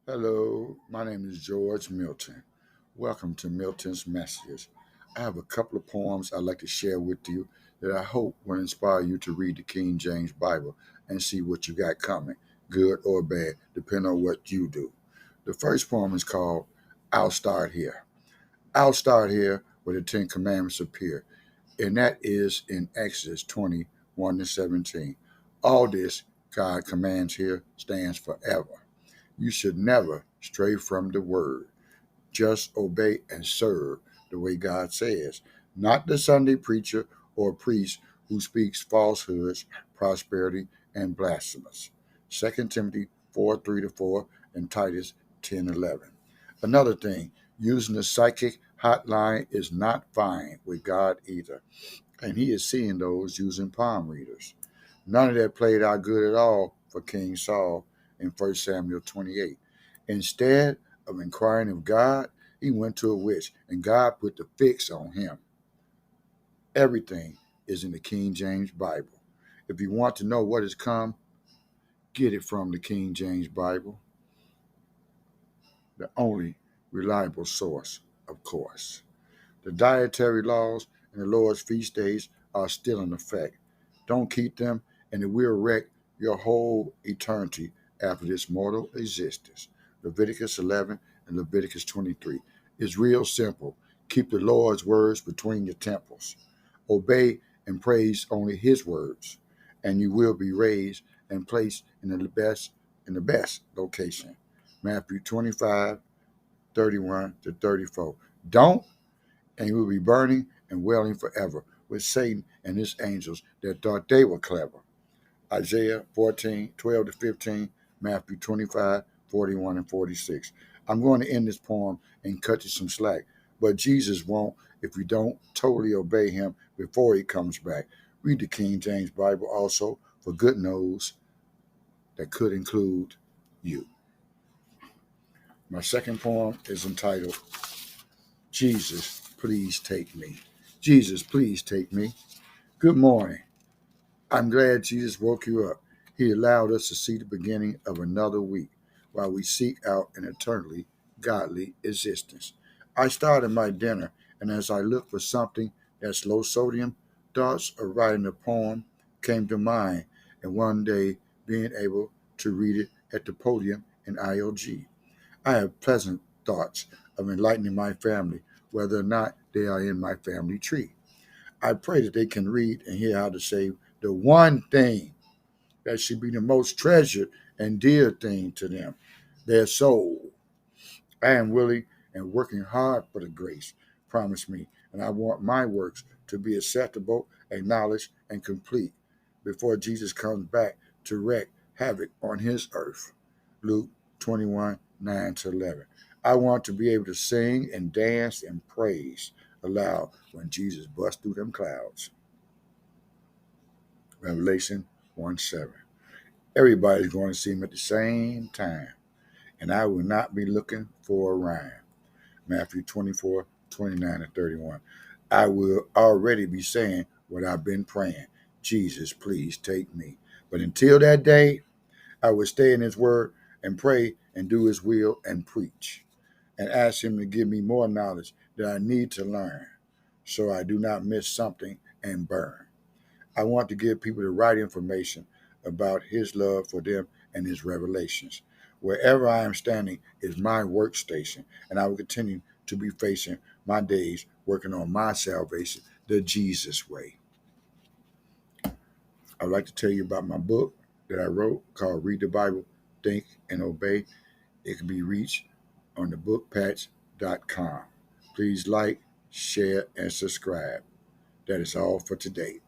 Hello, my name is George Milton. Welcome to Milton's Messages. I have a couple of poems I'd like to share with you that I hope will inspire you to read the King James Bible and see what you got coming, good or bad, depending on what you do. The first poem is called I'll Start Here. I'll start here where the Ten Commandments appear, and that is in Exodus 20:1 to 17. All this God commands here stands forever. You should never stray from the word. Just obey and serve the way God says, not the Sunday preacher or priest who speaks falsehoods, prosperity, and blasphemous. 2 Timothy 4:3 to 4 and Titus 10:11. Another thing, using the psychic hotline is not fine with God either, and he is seeing those using palm readers. None of that played out good at all for King Saul in 1 Samuel 28. Instead of inquiring of God, he went to a witch, and God put the fix on him. Everything is in the King James Bible. If you want to know what has come, get it from the King James Bible, the only reliable source, of course. The dietary laws and the Lord's feast days are still in effect. Don't keep them, and it will wreck your whole eternity after this mortal existence. Leviticus 11 and Leviticus 23. It's real simple. Keep the Lord's words between your temples. Obey and praise only his words, and you will be raised and placed in the best location. Matthew 25:31 to 34. Don't, and you will be burning and wailing forever with Satan and his angels that thought they were clever. Isaiah 14:12 to 15, Matthew 25:41 and 46. I'm going to end this poem and cut you some slack, but Jesus won't if you don't totally obey him before he comes back. Read the King James Bible also for good news that could include you. My second poem is entitled Jesus, Please Take Me. Jesus, please take me. Good morning. I'm glad Jesus woke you up. He allowed us to see the beginning of another week while we seek out an eternally godly existence. I started my dinner, and as I looked for something that's low sodium, thoughts of writing a poem came to mind, and one day being able to read it at the podium in IOG. I have pleasant thoughts of enlightening my family, whether or not they are in my family tree. I pray that they can read and hear how to say the one thing that should be the most treasured and dear thing to them, their soul. I am willing and working hard for the grace promised me, and I want my works to be acceptable, acknowledged, and complete before Jesus comes back to wreak havoc on his earth. Luke 21:9 to 11. I want to be able to sing and dance and praise aloud when Jesus busts through them clouds. Revelation 1:7. Everybody's going to see him at the same time, and I will not be looking for a rhyme. Matthew 24:29 and 31. I will already be saying what I've been praying. Jesus, please take me. But until that day, I will stay in his word and pray and do his will and preach and ask him to give me more knowledge that I need to learn so I do not miss something and burn. I want to give people the right information about his love for them and his revelations. Wherever I am standing is my workstation, and I will continue to be facing my days working on my salvation the Jesus way. I'd like to tell you about my book that I wrote called Read the Bible, Think, and Obey. It can be reached on thebookpatch.com. Please like, share, and subscribe. That is all for today.